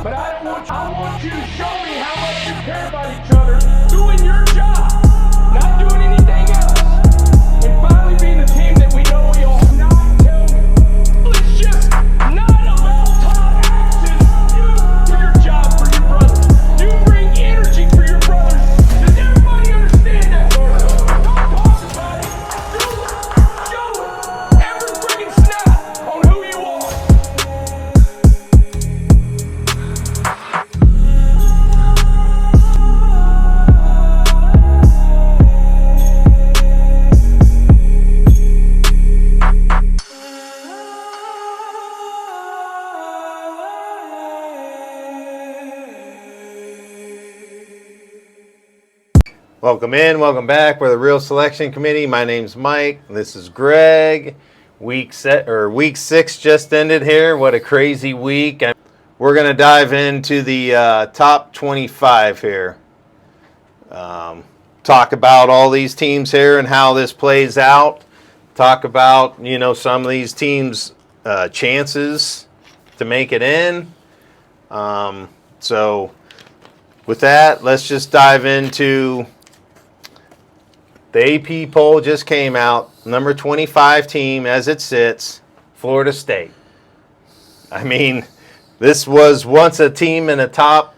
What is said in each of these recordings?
But I want you to show me how much you care about each other, doing your job, not doing anything else, and finally being the team that we know we all not tell me. It's just not about top action. You do your job for your brothers. You bring energy for your brothers. Does everybody understand that, Lord? Don't talk about it. Do it. Show it. Every freaking snap on who you are. Welcome in, welcome back. We're the Real Selection Committee. My name's Mike. This is Greg. Week 6 just ended here. What a crazy week. We're going to dive into the top 25 here. Talk about all these teams here and how this plays out. Talk about, some of these teams' chances to make it in. So with that, let's just dive into the AP poll just came out. Number 25 team as it sits, Florida State. I mean, this was once a team in the top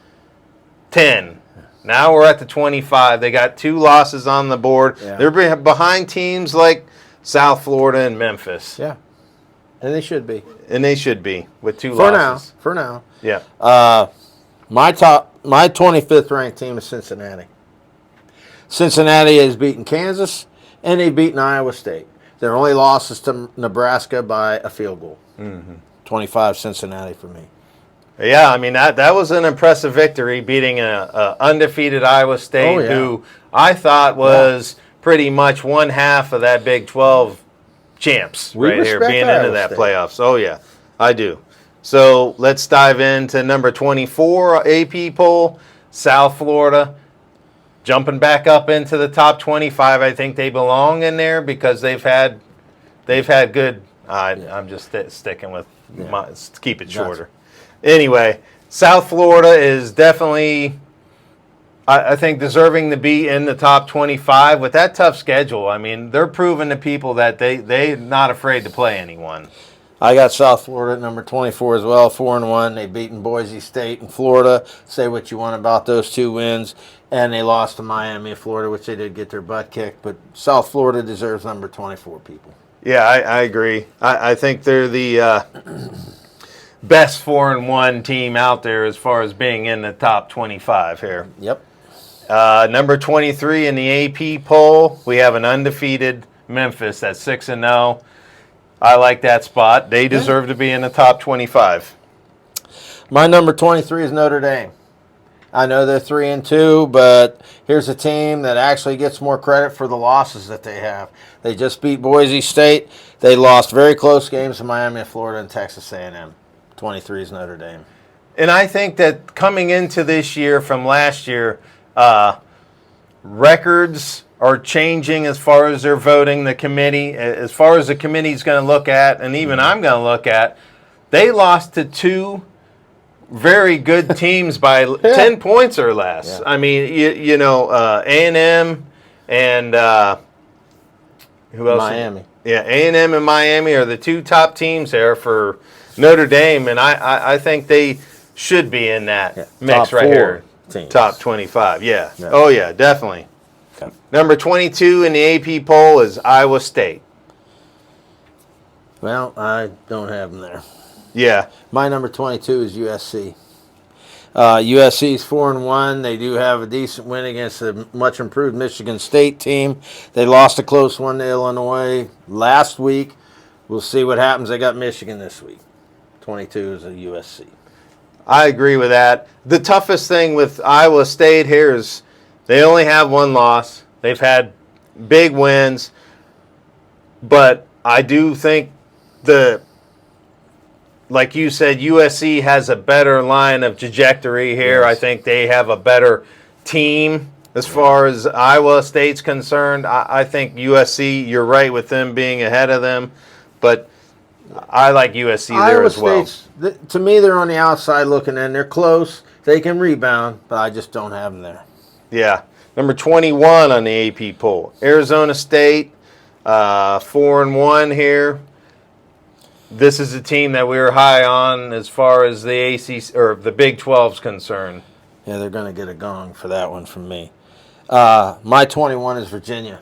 10. Now we're at the 25. They got 2 losses on the board. Yeah. They're behind teams like South Florida and Memphis. Yeah. And they should be. And they should be with 2 losses. For now. Yeah. My 25th ranked team is Cincinnati. Cincinnati has beaten Kansas, and they've beaten Iowa State. Their only loss is to Nebraska by a field goal. 25 Cincinnati for me. Yeah, I mean, that was an impressive victory, beating a undefeated Iowa State, who I thought was pretty much one half of that Big 12 champs right here, being into that playoffs. Oh, yeah, I do. So let's dive into number 24 AP poll, South Florida. Jumping back up into the top 25, I think they belong in there because they've had good. I'm just sticking with keep it shorter. Anyway, South Florida is definitely, I think, deserving to be in the top 25 with that tough schedule. I mean, they're proving to people that they're not afraid to play anyone. I got South Florida at number 24 as well, 4-1. They've beaten Boise State and Florida. Say what you want about those 2 wins. And they lost to Miami, Florida, which they did get their butt kicked. But South Florida deserves number 24, people. Yeah, I agree. I think they're the best 4-1 team out there as far as being in the top 25 here. Yep. Number 23 in the AP poll, we have an undefeated Memphis at 6-0. I like that spot. They deserve to be in the top 25. My number 23 is Notre Dame. I know they're 3-2, but here's a team that actually gets more credit for the losses that they have. They just beat Boise State. They lost very close games to Miami, Florida, and Texas A&M. 23 is Notre Dame. And I think that coming into this year from last year, records are changing as far as their voting, the committee, as far as the committee's going to look at, and even I'm going to look at. They lost to 2 very good teams by 10 points or less. Yeah. I mean, A&M and who else? Miami. Yeah, A&M and Miami are the 2 top teams there for Notre Dame, and I think they should be in that mix right here. Teams. Top 25, yeah. Oh, yeah, definitely. Okay. Number 22 in the AP poll is Iowa State. Well, I don't have them there. Yeah. My number 22 is USC. USC is 4-1. They do have a decent win against a much improved Michigan State team. They lost a close one to Illinois last week. We'll see what happens. They got Michigan this week. 22 is a USC. I agree with that. The toughest thing with Iowa State here is they only have 1 loss. They've had big wins, but I do think like you said, USC has a better line of trajectory here. Yes. I think they have a better team as far as Iowa State's concerned. I think USC, you're right with them being ahead of them, but I like USC there Iowa as well. To me, they're on the outside looking in. They're close. They can rebound, but I just don't have them there. Yeah. Number 21 on the AP poll. Arizona State, 4-1 here. This is a team that we were high on as far as the ACC or the Big 12 is concerned. Yeah, they're going to get a gong for that one from me. My 21 is Virginia.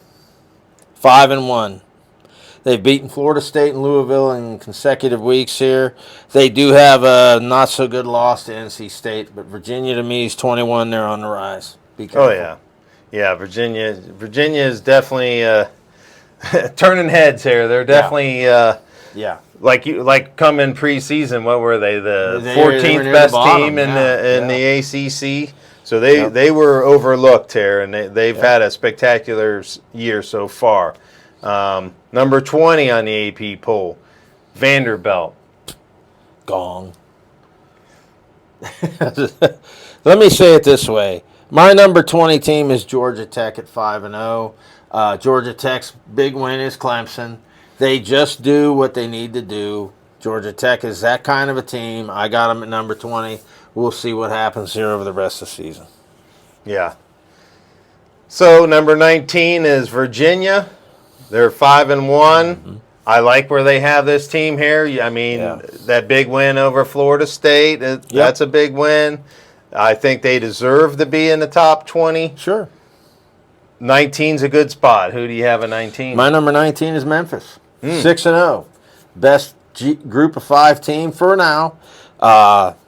5-1. They've beaten Florida State and Louisville in consecutive weeks here. They do have a not so good loss to NC State, but Virginia to me is 21. They're on the rise. Be careful. Oh yeah, yeah. Virginia is definitely turning heads here. They're definitely yeah. Like come in preseason. What were they? The They were 14th near best the bottom, team in the ACC. So Yep. they were overlooked here, and they've had a spectacular year so far. Number 20 on the AP poll, Vanderbilt. Gong. Let me say it this way. My number 20 team is Georgia Tech at 5-0. Georgia Tech's big win is Clemson. They just do what they need to do. Georgia Tech is that kind of a team. I got them at number 20. We'll see what happens here over the rest of the season. Yeah. So number 19 is Virginia. They're 5-1. Mm-hmm. I like where they have this team here. I mean, that big win over Florida State, that's a big win. I think they deserve to be in the top 20. Sure. 19's a good spot. Who do you have at 19? My number 19 is Memphis. 6-0. Best group of 5 team for now.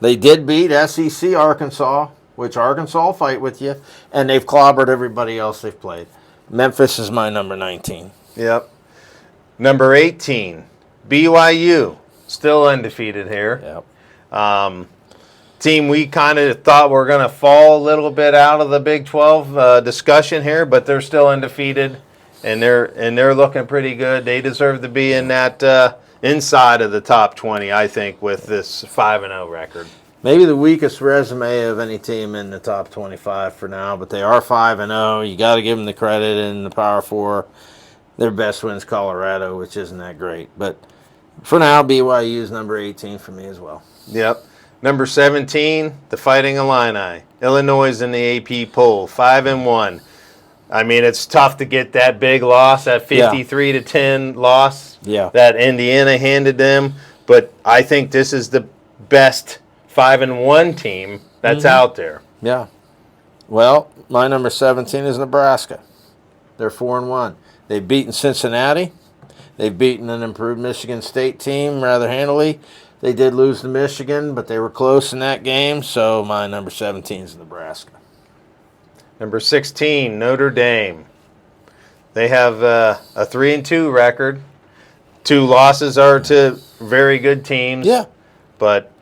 They did beat SEC Arkansas, which Arkansas will fight with you, and they've clobbered everybody else they've played. Memphis is my number 19. Yep. Number 18, BYU. Still undefeated here. Yep. Team we kind of thought were going to fall a little bit out of the Big 12 discussion here, but they're still undefeated, and they're looking pretty good. They deserve to be in that inside of the top 20, I think, with this 5-0 record. Maybe the weakest resume of any team in the top 25 for now, but they are 5-0. You got to give them the credit in the Power 4. Their best win is Colorado, which isn't that great. But for now, BYU is number 18 for me as well. Yep. Number 17, the Fighting Illini. Illinois is in the AP poll, 5-1. I mean, it's tough to get that big loss, that 53-10 loss that Indiana handed them. But I think this is the best 5-1 team that's out there. Yeah. Well, my number 17 is Nebraska. They're 4-1. They've beaten Cincinnati. They've beaten an improved Michigan State team rather handily. They did lose to Michigan, but they were close in that game, so my number 17 is Nebraska. Number 16, Notre Dame. They have a 3-2 record. 2 losses are to very good teams. Yeah. But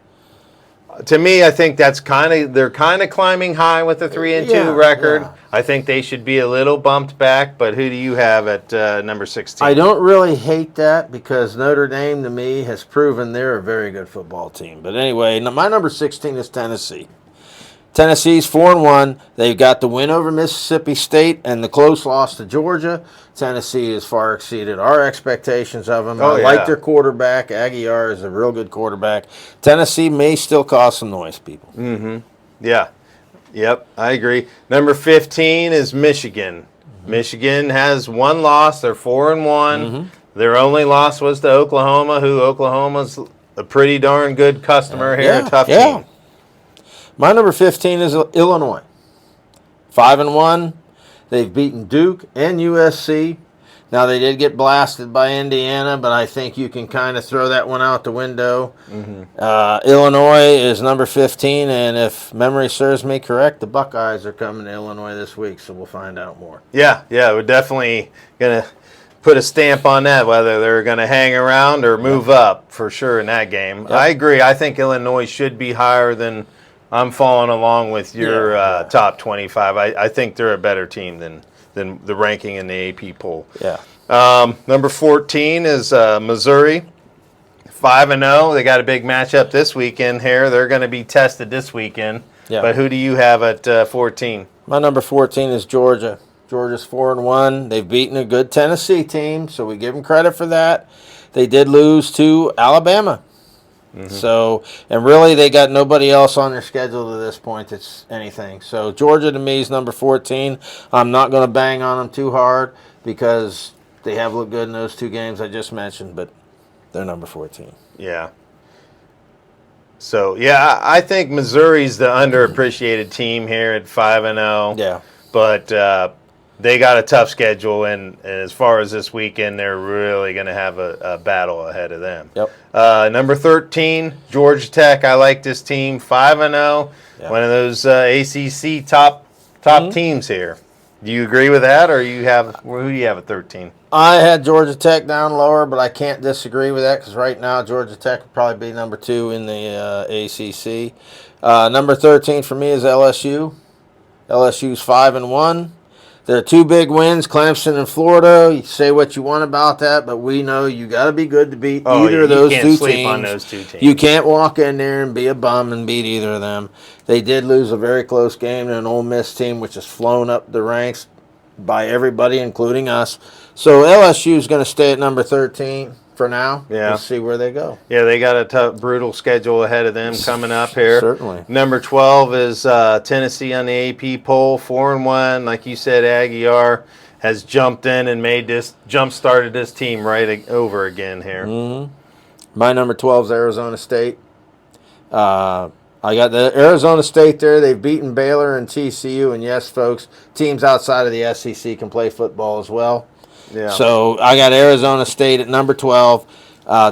to me, I think they're kind of climbing high with the 3-2 record. Yeah. I think they should be a little bumped back. But who do you have at number 16? I don't really hate that because Notre Dame, to me, has proven they're a very good football team. But anyway, my number 16 is Tennessee. Tennessee's 4-1. They've got the win over Mississippi State and the close loss to Georgia. Tennessee has far exceeded our expectations of them. I like their quarterback. Aguiar is a real good quarterback. Tennessee may still cause some noise, people. Mm-hmm. Yeah. Yep, I agree. Number 15 is Michigan. Michigan has 1 loss. They're 4-1. Their only loss was to Oklahoma, Oklahoma's a pretty darn good customer here, a tough team. My number 15 is Illinois. 5-1. They've beaten Duke and USC. Now, they did get blasted by Indiana, but I think you can kind of throw that one out the window. Illinois is number 15, and if memory serves me correct, the Buckeyes are coming to Illinois this week, so we'll find out more. Yeah, we're definitely going to put a stamp on that, whether they're going to hang around or move up for sure in that game. I agree. I think Illinois should be higher than I'm following along with your top 25. I think they're a better team than the ranking in the AP poll. Number 14 is Missouri, 5-0. They got a big matchup this weekend here. They're going to be tested this weekend. But who do you have at 14? My number 14 is Georgia. Georgia's 4-1. They've beaten a good Tennessee team, so we give them credit for that. they did lose to Alabama. So, and really, they got nobody else on their schedule to this point that's anything. So, Georgia to me is number 14. I'm not going to bang on them too hard because they have looked good in those 2 games I just mentioned, but they're number 14. Yeah. So, yeah, I think Missouri's the underappreciated team here at 5-0. Yeah. But they got a tough schedule, and as far as this weekend, they're really going to have a battle ahead of them. Yep. Number 13, Georgia Tech. I like this team, 5-0. Yep. One of those ACC top teams here. Do you agree with that, or who do you have at 13? I had Georgia Tech down lower, but I can't disagree with that because right now Georgia Tech would probably be number 2 in the ACC. Number 13 for me is LSU. LSU's 5-1. There are 2 big wins, Clemson and Florida. You say what you want about that, but we know you got to be good to beat either of those 2 teams. You can't sleep on those 2 teams. You can't walk in there and be a bum and beat either of them. They did lose a very close game to an Ole Miss team, which has flown up the ranks by everybody, including us. So LSU is going to stay at number 13 for now. Yeah. We'll see where they go. Yeah, they got a tough, brutal schedule ahead of them coming up here. Certainly. Number 12 is Tennessee on the AP poll, 4-1. Like you said, Aguiar has jumped in and jump-started this team right over again here. Mm-hmm. My number 12 is Arizona State. I got the Arizona State there. They've beaten Baylor and TCU, and yes, folks, teams outside of the SEC can play football as well. Yeah. So I got Arizona State at number 12.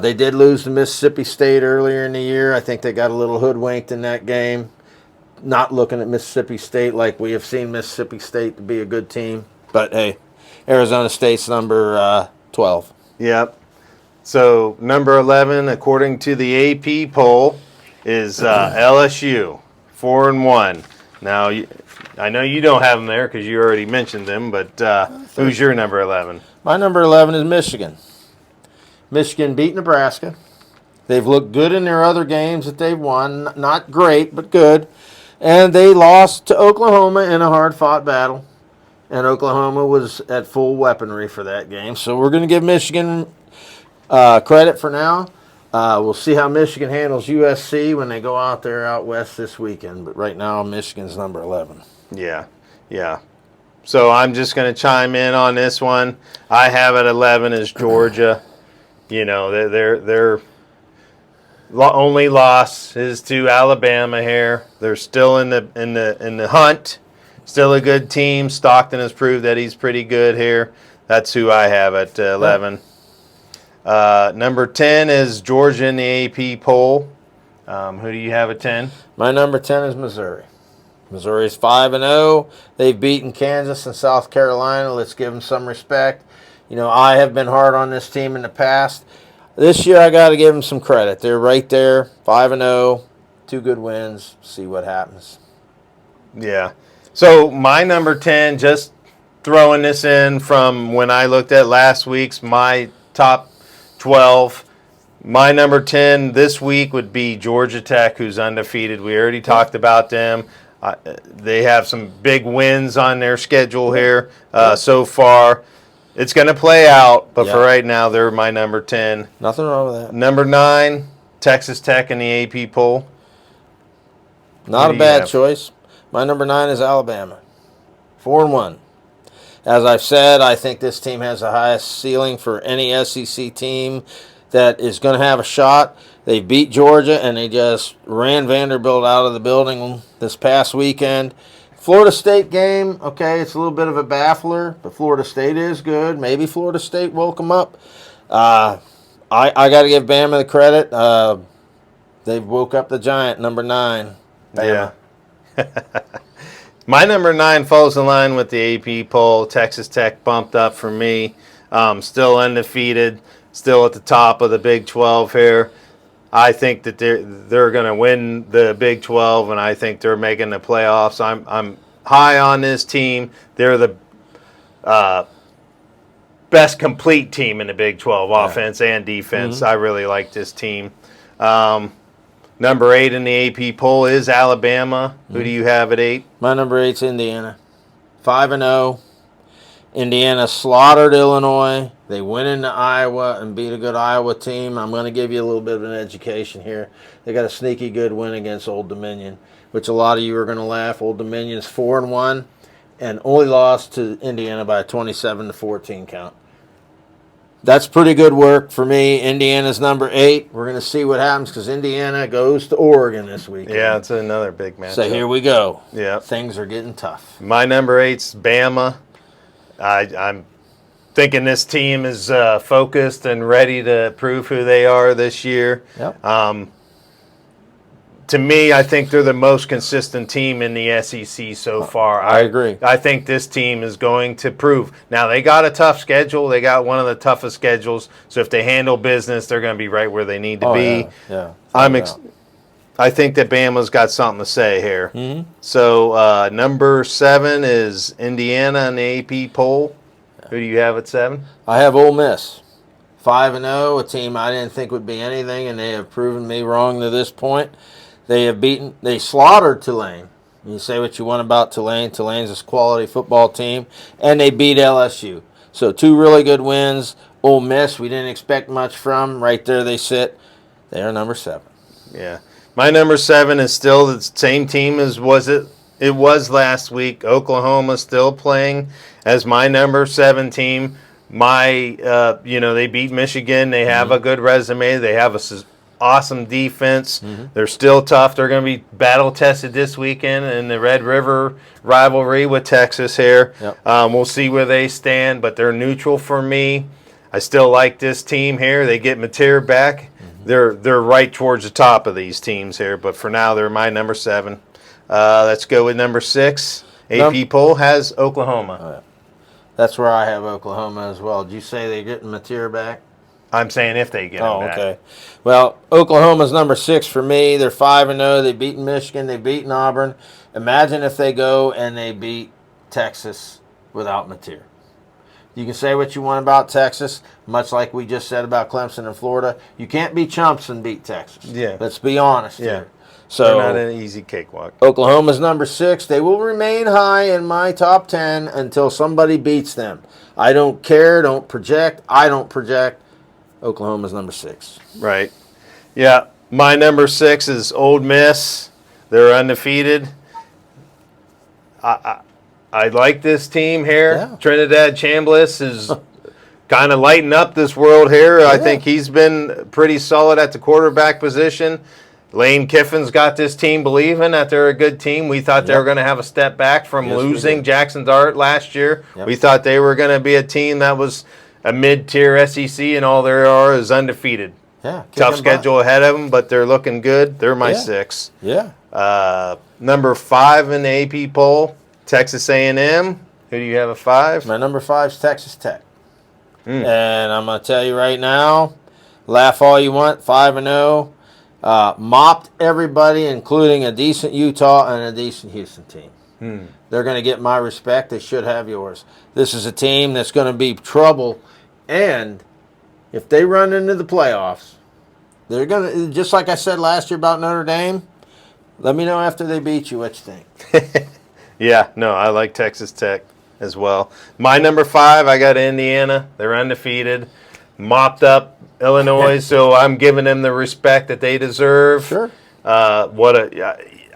They did lose to Mississippi State earlier in the year. I think they got a little hoodwinked in that game. Not looking at Mississippi State like we have seen Mississippi State to be a good team. But, hey, Arizona State's number 12. Yep. So number 11, according to the AP poll, is LSU, 4-1. Now, I know you don't have them there because you already mentioned them, but who's your number 11? My number 11 is Michigan. Michigan beat Nebraska. They've looked good in their other games that they've won. Not great, but good. And they lost to Oklahoma in a hard-fought battle. And Oklahoma was at full weaponry for that game. So we're going to give Michigan credit for now. We'll see how Michigan handles USC when they go out there out west this weekend. But right now, Michigan's number 11. Yeah, yeah. So I'm just going to chime in on this one. I have at 11 is Georgia. You know, their only loss is to Alabama here. They're still in the hunt. Still a good team. Stockton has proved that he's pretty good here. That's who I have at 11. Number 10 is Georgia in the AP poll. Who do you have at 10? My number 10 is Missouri. Missouri's 5-0. They've beaten Kansas and South Carolina. Let's give them some respect. You know, I have been hard on this team in the past. This year, I got to give them some credit. They're right there, 5-0, 2 good wins. See what happens. Yeah. So my number 10, just throwing this in from when I looked at last week's my top 12. My number 10 this week would be Georgia Tech, who's undefeated. We already talked about them. They have some big wins on their schedule here so far. It's going to play out, but for right now, they're my number 10. Nothing wrong with that. Number 9, Texas Tech in the AP poll. Not a bad choice. My number 9 is Alabama, 4-1. As I've said, I think this team has the highest ceiling for any SEC team that is going to have a shot. They beat Georgia, and they just ran Vanderbilt out of the building this past weekend. Florida State game, okay, it's a little bit of a baffler, but Florida State is good. Maybe Florida State woke them up. I got to give Bama the credit. They've woke up the giant, number 9. Bama. Yeah. My number 9 falls in line with the AP poll. Texas Tech bumped up for me. Still undefeated, still at the top of the Big 12 here. I think that they're going to win the Big 12, and I think they're making the playoffs. I'm high on this team. They're the best complete team in the Big 12, offense and defense. I really like this team. Number 8 in the AP poll is Alabama. Who do you have at 8? My number 8's Indiana, 5-0. Indiana slaughtered Illinois. They went into Iowa and beat a good Iowa team. I'm going to give you a little bit of an education here. They got a sneaky good win against Old Dominion, which a lot of you are going to laugh. Old Dominion's 4-1 and only lost to Indiana by a 27-14 count. That's pretty good work for me. Indiana's number 8. We're going to see what happens because Indiana goes to Oregon this weekend. Yeah, it's another big match. So here we go. Yeah. Things are getting tough. My number 8's Bama. I'm thinking this team is focused and ready to prove who they are this year. Yep. To me, I think they're the most consistent team in the SEC so far. I agree. I think this team is going to prove. Now, they got a tough schedule. They got one of the toughest schedules. So if they handle business, they're going to be right where they need to be. Yeah. I think that Bama's got something to say here. Mm-hmm. So number 7 is Indiana in the AP poll. Who do you have at 7? I have Ole Miss. 5-0, a team I didn't think would be anything, and they have proven me wrong to this point. They slaughtered Tulane. You say what you want about Tulane. Tulane's a quality football team, and they beat LSU. So 2 really good wins. Ole Miss, we didn't expect much from. Right there they sit. They are number 7. Yeah. My number 7 is still the same team as it was last week. Oklahoma still playing as my number 7 team. They beat Michigan. They have a good resume. They have awesome defense. They're still tough. They're going to be battle tested this weekend in the Red River rivalry with Texas here. Yep. We'll see where they stand, but they're neutral for me. I still like this team here. They get Mateer back. They're right towards the top of these teams here, but for now they're my number 7. Let's go with number 6. AP poll has Oklahoma. Oh, yeah. That's where I have Oklahoma as well. Did you say they're getting Mateer back? I'm saying if they get him back. Okay. Well, Oklahoma's number 6 for me. They're 5-0. They've beaten Michigan. They've beaten Auburn. Imagine if they go and they beat Texas without Mateer. You can say what you want about Texas, much like we just said about Clemson and Florida. You can't be chumps and beat Texas. Yeah. Let's be honest here. So they're not an easy cakewalk. Oklahoma's number 6. They will remain high in my top 10 until somebody beats them. I don't care. Don't project. I don't project. Oklahoma's number 6. Right. Yeah. My number 6 is Ole Miss. They're undefeated. I like this team here. Yeah. Trinidad Chambliss is kind of lighting up this world here. I think he's been pretty solid at the quarterback position. Lane Kiffin's got this team believing that they're a good team. We thought they were going to have a step back from losing Jackson Dart last year. Yep. We thought they were going to be a team that was a mid-tier SEC, and all they are is undefeated. Yeah, tough schedule ahead of them, but they're looking good. They're my 6. Yeah. Number 5 in the AP poll, Texas A&M. Who do you have at 5? My number 5 is Texas Tech. And I'm going to tell you right now, laugh all you want, 5-0. Mopped everybody, including a decent Utah and a decent Houston team. They're going to get my respect. They should have yours. This is a team that's going to be trouble. And if they run into the playoffs, they're going to, just like I said last year about Notre Dame, let me know after they beat you what you think. Yeah, no, I like Texas Tech as well. My number 5, I got Indiana. They're undefeated. Mopped up Illinois, so I'm giving them the respect that they deserve. Sure. I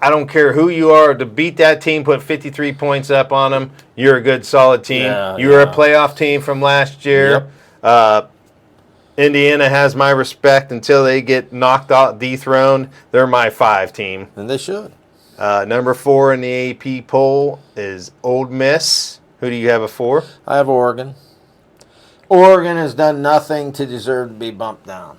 don't care who you are, to beat that team, put 53 points up on them, you're a good, solid team. You're a playoff team from last year. Yep. Indiana has my respect until they get knocked out, dethroned. They're my 5 team. And they should. Number 4 in the AP poll is Ole Miss. Who do you have at 4? I have Oregon. Oregon has done nothing to deserve to be bumped down.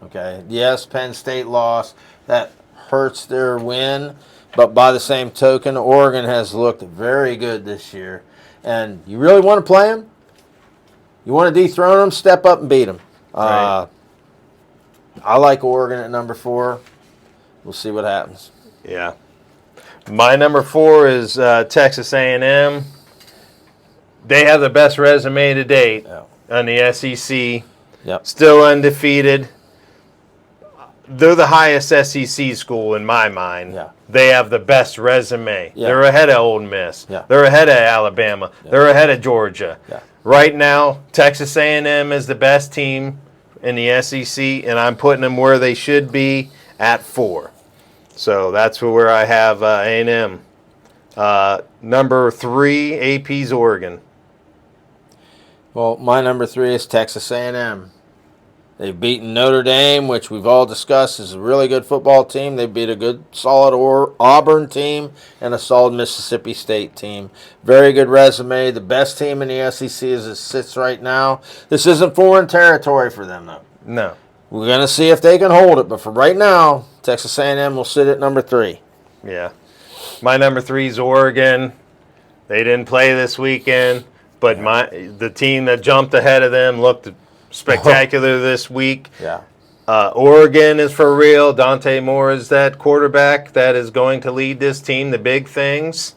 Okay. Yes, Penn State lost. That hurts their win. But by the same token, Oregon has looked very good this year. And you really want to play them? You want to dethrone them? Step up and beat them. Right. I like Oregon at number 4. We'll see what happens. Yeah. My number 4 is Texas A&M. They have the best resume to date on the SEC. Yep. Still undefeated. they're the highest SEC school in my mind. Yeah. They have the best resume. Yeah. They're ahead of Ole Miss. Yeah. They're ahead of Alabama. Yeah. They're ahead of Georgia. Yeah. Right now, Texas A&M is the best team in the SEC, and I'm putting them where they should be at 4. So that's where I have A&M. Number 3, AP's Oregon. Well, my number 3 is Texas A&M. They've beaten Notre Dame, which we've all discussed is a really good football team. They beat a good, solid Auburn team and a solid Mississippi State team. Very good resume. The best team in the SEC as it sits right now. This isn't foreign territory for them, though. No. We're going to see if they can hold it, but for right now, Texas A&M will sit at number 3. Yeah. My number 3 is Oregon. They didn't play this weekend, but the team that jumped ahead of them looked spectacular this week. Yeah. Oregon is for real. Dante Moore is that quarterback that is going to lead this team to big things.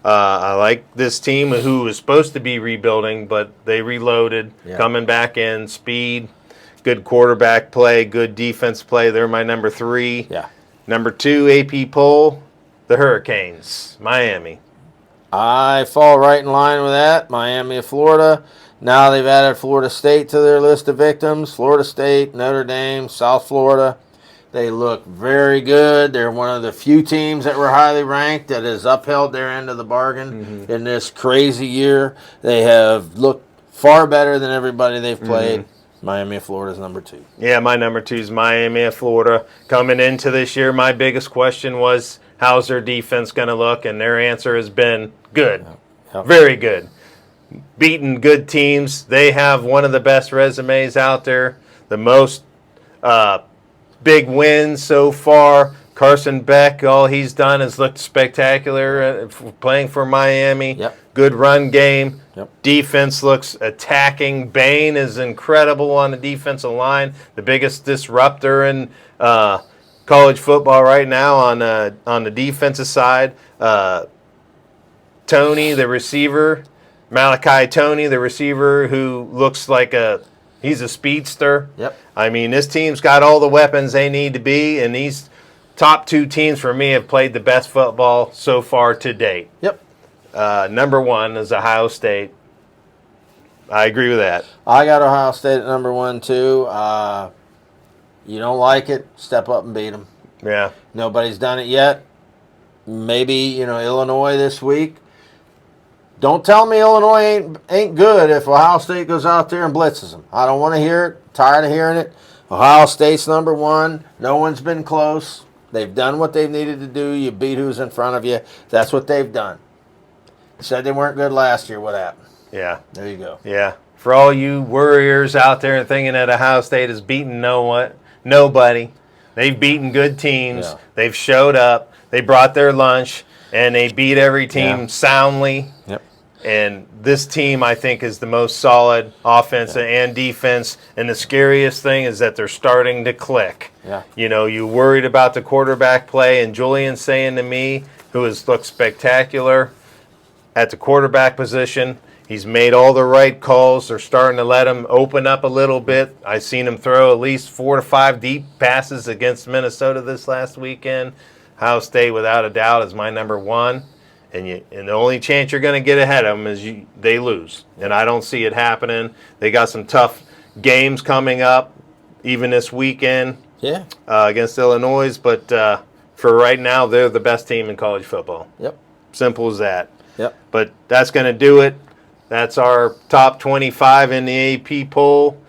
I like this team who was supposed to be rebuilding, but they reloaded, coming back in, speed, good quarterback play, good defense play. They're my number 3. Yeah. Number 2, AP poll, the Hurricanes, Miami. I fall right in line with that. Miami of Florida. Now they've added Florida State to their list of victims. Florida State, Notre Dame, South Florida. They look very good. They're one of the few teams that were highly ranked that has upheld their end of the bargain in this crazy year. They have looked far better than everybody they've played. Miami of Florida is number 2. Yeah, my number 2 is Miami of Florida. Coming into this year, my biggest question was, how's their defense going to look? And their answer has been good. Very good. Beating good teams. They have one of the best resumes out there. The most big wins so far. Carson Beck, all he's done is looked spectacular playing for Miami. Yep. Good run game. Yep. Defense looks attacking. Bain is incredible on the defensive line. The biggest disruptor in college football right now on the defensive side. Tony, the receiver. Malachi Tony, the receiver, who looks like he's a speedster. Yep. I mean, this team's got all the weapons they need to be, and these top 2 teams for me have played the best football so far to date. Yep. Number 1 is Ohio State. I agree with that. I got Ohio State at number 1, too. You don't like it, step up and beat them. Yeah. Nobody's done it yet. Maybe, Illinois this week. Don't tell me Illinois ain't good if Ohio State goes out there and blitzes them. I don't want to hear it. Tired of hearing it. Ohio State's number 1. No one's been close. They've done what they've needed to do. You beat who's in front of you. That's what they've done. Said they weren't good last year. What happened? Yeah. There you go. Yeah. For all you worriers out there thinking that Ohio State has beaten nobody. They've beaten good teams. Yeah. They've showed up. They brought their lunch, and they beat every team soundly. Yep. And this team, I think, is the most solid offense and defense. And the scariest thing is that they're starting to click. Yeah. You worried about the quarterback play, and Julian's saying to me, who has looked spectacular at the quarterback position, he's made all the right calls. They're starting to let him open up a little bit. I've seen him throw at least 4 to 5 deep passes against Minnesota this last weekend. Ohio State, without a doubt, is my number 1. And the only chance you're going to get ahead of them is they lose. And I don't see it happening. They got some tough games coming up, even this weekend against Illinois. But for right now, they're the best team in college football. Yep. Simple as that. Yep. But that's going to do it. That's our top 25 in the AP poll.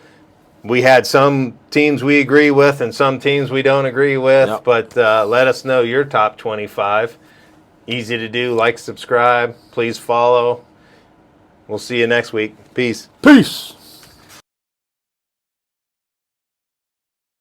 We had some teams we agree with and some teams we don't agree with. Yep. But let us know your top 25. Easy to do. Like, subscribe. Please follow. We'll see you next week. Peace. Peace.